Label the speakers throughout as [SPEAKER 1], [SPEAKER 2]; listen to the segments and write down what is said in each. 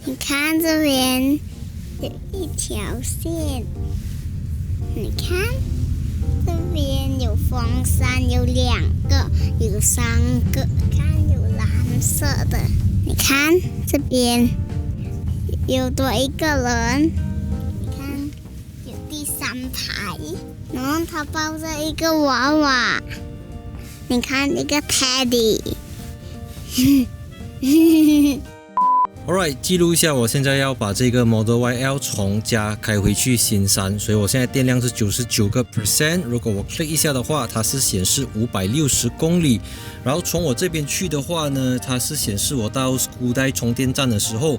[SPEAKER 1] 你看這邊有一條線，你看這邊有風扇，有2個，有3個，看有藍色的。你看這邊有多一個人，你看有第3排，然後他抱着一個娃娃，你看一個 Teddy。Alright，
[SPEAKER 2] 記錄一下，我現在要把這個 Model YL 從家開回去新山，所以我現在電量是99%。如果我 click 一下的話，它是顯示560公里。然後從我這邊去的話呢，它是顯示我到 Skudai 充電站的時候，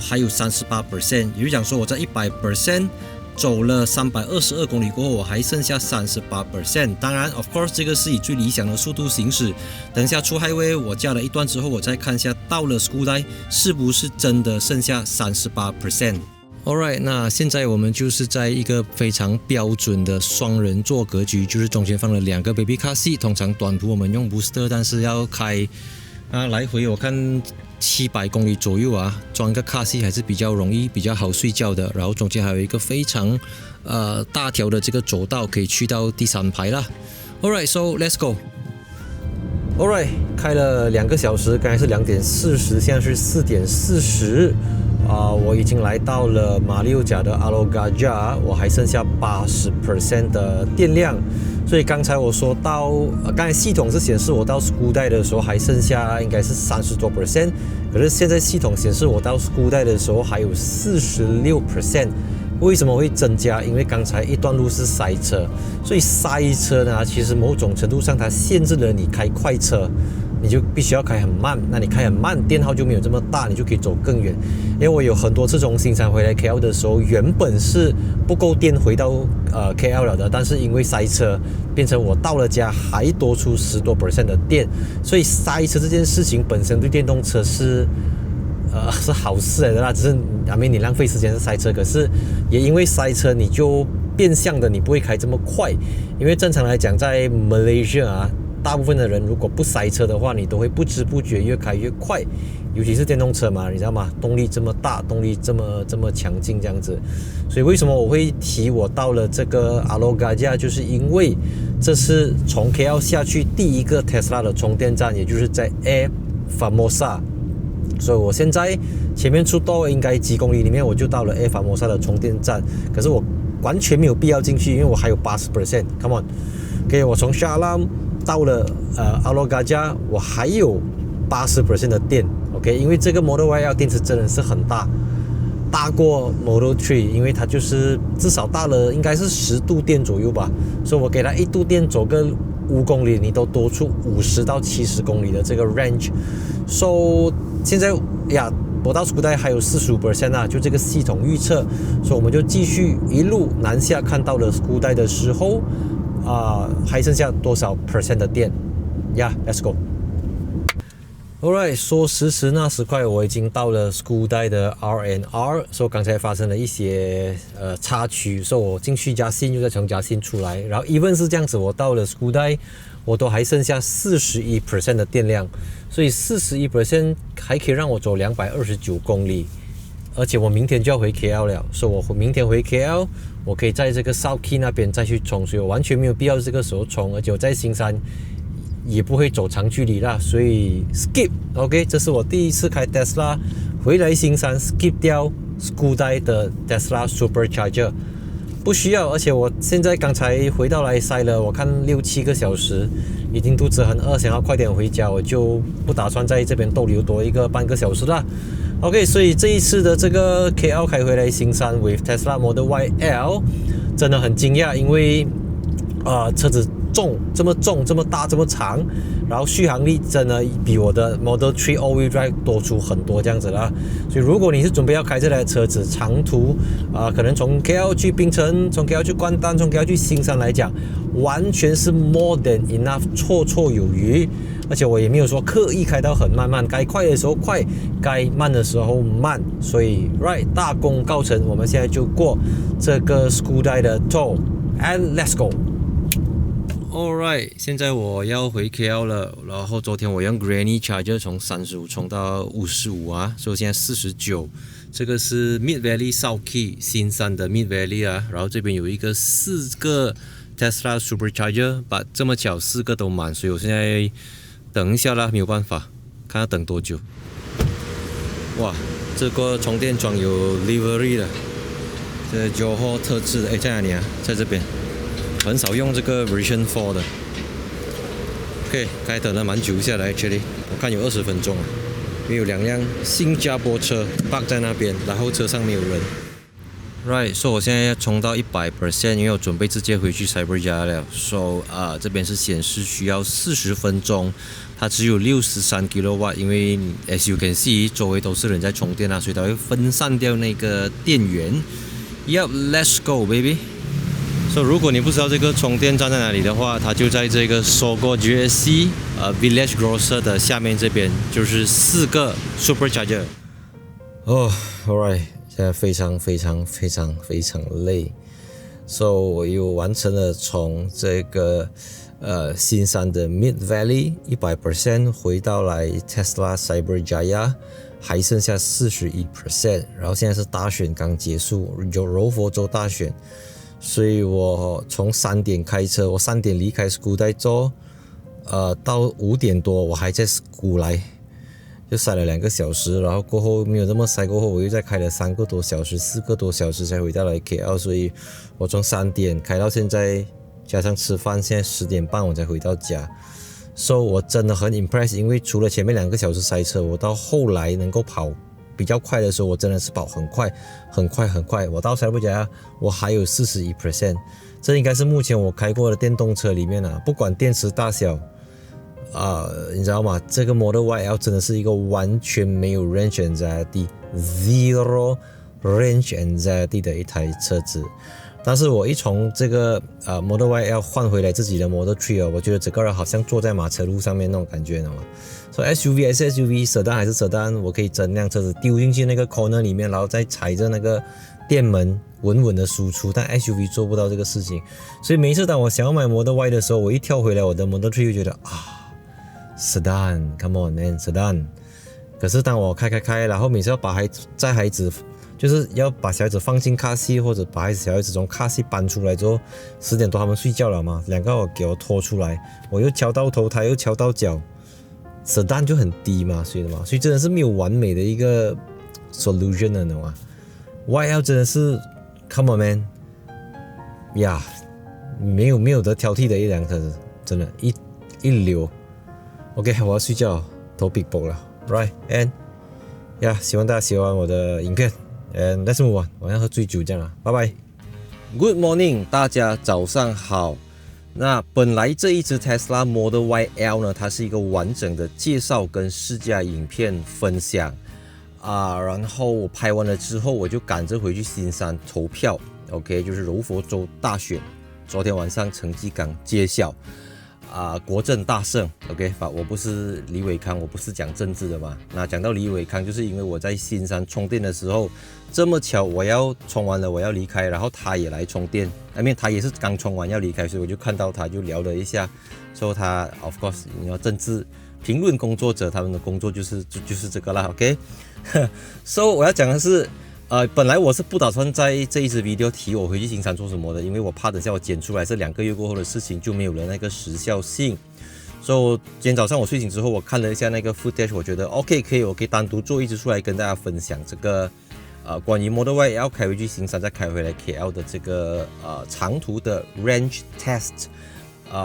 [SPEAKER 2] 還有38%。也就是講說我在100%。走了322公里過後，我還剩下38%。當然 ，of course， 這個是以最理想的速度行駛。等一下出 highway， 我加了一段之後，我再看一下到了 Skudai 是不是真的剩下38%。Alright， 那現在我們就是在一個非常標準的雙人座格局，就是中間放了2個 baby car seat。通常短途我們用 booster， 但是要開來回我看700公里左右啊，裝一個 car seat 還是比較容易、比較好睡覺的。然後中間還有一個非常大條的這個走道，可以去到第3排啦。Alright， so let's go。Alright， 開了2個小時，剛才是2點40，現在是4點40。我已經來到了馬六甲的阿羅嘎加，我還剩下80% 的電量。所以剛才我說到，剛才系統是顯示我到 Skudai 的時候還剩下應該是30多%，可是現在系統顯示我到 Skudai 的時候還有46%。為什麼會增加？因為剛才一段路是塞車，所以塞車呢，其實某種程度上它限制了你開快車，你就必須要開很慢。那你開很慢，電耗就沒有這麼大，你就可以走更遠。因為我有很多次從新山回來 KL 的時候，原本是不夠電回到KL 了的，但是因為塞車，變成我到了家還多出10多%的電。所以塞車這件事情本身對電動車是好事來的啦，只是你浪費時間是塞車，可是也因為塞車，你就變相的你不會開這麼快。因為正常來講，在 Malaysia 大部分的人如果不塞車的話，你都會不知不覺越開越快，尤其是電動車嘛，你知道嗎？動力這麼大，動力這麼強勁這樣子。所以為什麼我會提我到了這個阿羅嘎加，就是因為這是從 KL 下去第一個 Tesla 的充電站，也就是在 Air Formosa。所以我現在前面出到應該幾公里裡面，我就到了 Air Formosa 的充電站，可是我完全沒有必要進去，因為我還有80%。Come on，OK， 我從 Shah Alam 到了阿羅嘎加，我還有80% 的電。OK， 因為這個 Model YL 電池真的是很大，大過 Model 3，因為它就是至少大了應該是10度電左右吧。所以我給它1度電走個5公里，你都多出50到70公里的這個 range。So 現在我到 Skudai 還有45%啊，就這個系統預測，所以我們就繼續一路南下，看到了 Skudai 的時候，還剩下多少%的電？Let's go。Alright， 說時那時快，我已經到了 Skudai 的 R&R， 所以剛才發生了一些插曲，所以我進去Jasin又再從Jasin出來，然後even是這樣子，我到了 Skudai， 我都還剩下41% 的電量，所以41% 還可以讓我走229公里，而且我明天就要回 KL 了，所以我明天回 KL， 我可以在这個 South Key 那邊再去充，所以我完全沒有必要這個時候充，而且我在新山也不會走長距離啦，所以 skip。 OK， 這是我第一次開 Tesla 回來新山 skip 掉 Skudai 的 Tesla Supercharger， 不需要。而且我現在剛才回到來塞了，我看6-7個小時，已經肚子很餓，想要快點回家，我就不打算在這邊逗留多一個半個小時啦。OK， 所以這一次的這個 KL 開回來新山 with Tesla Model YL 真的很驚訝，因為車子重，這麼大，這麼長，然後續航力真的比我的 Model 3 All-Wheel Drive 多出很多這樣子啦。所以如果你是準備要開這台車子長途，可能從 KL 去檳城，從 KL 去關丹，從 KL 去新山來講，完全是 more than enough， 綽綽有餘。而且我也沒有說刻意開到很慢，該快的時候快，該慢的時候慢。所以 right， 大功告成，我們現在就過這個 Skudai 的 toll and let's go。Alright， 现在我要回 KL 了，然后昨天我用 Granny Charger 从35充到55啊，所以现在49。这个是 Mid Valley South Key 新山的 Mid Valley 啊，然后這邊有一個4個 Tesla Supercharger， 把這麼巧4個都滿，所以我現在等一下啦，沒有辦法，看要等多久。哇，這個充電樁有 livery 的，這 Johor 特制的，在哪裡啊？在這邊。很少用這個 Version 4的 OK， 該等了蠻久下來 actually 我看有20分鐘因為有2輛新加坡車 park 在那邊，然後車上沒有人 Right， so 我現在要充到 100%， 因為我準備直接回去 Cyberjaya 了 So 這邊是顯示需要40分鐘，它只有63 kW， 因為 as you can see 周圍都是人在充電啊，所以它會分散掉那個電源 Yep， let's go baby。So, 如果你不知道這個充電站在哪裡的話，它就在這個 Sogo GSC Village Grocer 的下面這邊，就是4個 Supercharger。Alright， 現在非常累。So 我又完成了從這個新山的 Mid Valley 100% 回到來 Tesla Cyberjaya， 還剩下41%。然後現在是大選剛結束，柔佛州大選。所以我從3點開車，我3點離開 school 帶走，到5點多我還在 school 來，就塞了2個小時，然後過後沒有這麼塞，過後我又再開了3個多小時、4個多小時才回到來 KL， 所以我從3點開到現在，加上吃飯，現在10點半我才回到家。So 我真的很 impressed， 因為除了前面2個小時塞車，我到後來能夠跑比較快的時候，我真的是跑很快。我到Cyberjaya我還有41%，這應該是目前我開過的電動車裡面啊，不管電池大小，你知道嗎？這個 Model YL 真的是一個完全沒有 range anxiety、zero range anxiety 的一台車子。但是我一從這個Model YL 換回來自己的 Model 3我覺得整個人好像坐在馬車路上面那種感覺，你知道嗎？所以 SUV 還是 SUV，Sedan 還是 Sedan， 我可以整輛車子丟進去那個 corner 裡面，然後再踩着那個電門穩穩的輸出，但 SUV 做不到這個事情。所以每一次當我想要買 Model Y 的時候，我一跳回來我的 Model 3就覺得Sedan，come on man Sedan。可是當我開，然後每次要把載孩子，就是要把小孩子放進 car seat， 或者把小孩子從 car seat 搬出來之後，10點多他們睡覺了嘛，2個給我拖出來，我又敲到頭，他又敲到腳。Sedan 就很低嘛，所以真的是沒有完美的一個 solution 的，你懂嗎 ？YL 真的是 come on man， 呀、沒有得挑剔的一輛車子，真的，一流。OK， 我要睡覺，頭 big 爆了 ，right and 希望大家喜歡我的影片 ，and let's move on， 我要喝醉酒這樣啊，拜拜。Good morning， 大家早上好。那本來這一支 Tesla Model YL 呢，它是一個完整的介紹跟試駕影片分享然後我拍完了之後，我就趕着回去新山投票 ，OK， 就是柔佛州大選，昨天晚上成績剛揭曉國政大勝 ，OK， 我不是李偉康，我不是講政治的嘛。那講到李偉康，就是因為我在新山充電的時候，這麼巧我要充完了，我要離開，然後他也來充電，他也是剛充完要離開，所以我就看到他，就聊了一下。說他 ，of course， 你要政治評論工作者，他們的工作就是這個啦 ，OK。So 我要講的是。本來我是不打算在這一支 video 提我回去新山做什麼的，因為我怕等下我剪出來是2個月過後的事情，就沒有了那個時效性。所以今天早上我睡醒之後，我看了一下那個 footage， 我覺得 OK 可以，我可以單獨做一支出來跟大家分享這個關於 Model Y 要開回去新山再開回來 KL 的這個長途的 range test。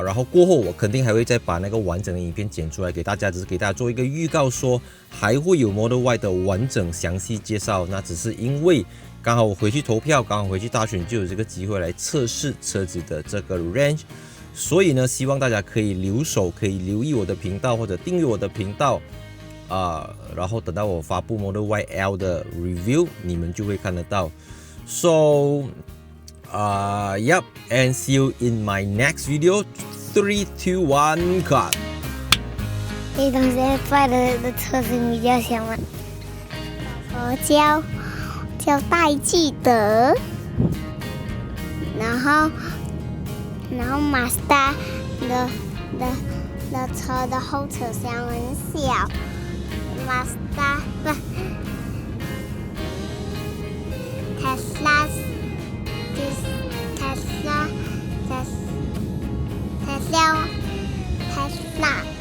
[SPEAKER 2] 然後過後我肯定還會再把那個完整的影片剪出來給大家，只是給大家做一個預告，說還會有 Model Y 的完整詳細介紹。那只是因為剛好我回去投票，剛好回去大選，就有這個機會來測試車子的這個 range。所以呢，希望大家可以留守，可以留意我的頻道或者訂閱我的頻道然後等到我發布 Model YL 的 review， 你們就會看得到。Yep, and see you in my next video. 3, 2, 1, cut.
[SPEAKER 1] 这种现在的车声比較響嗎？我叫戴記德，然後 Mazda 的車的後車廂很小。Mazda 不 ，Tesla。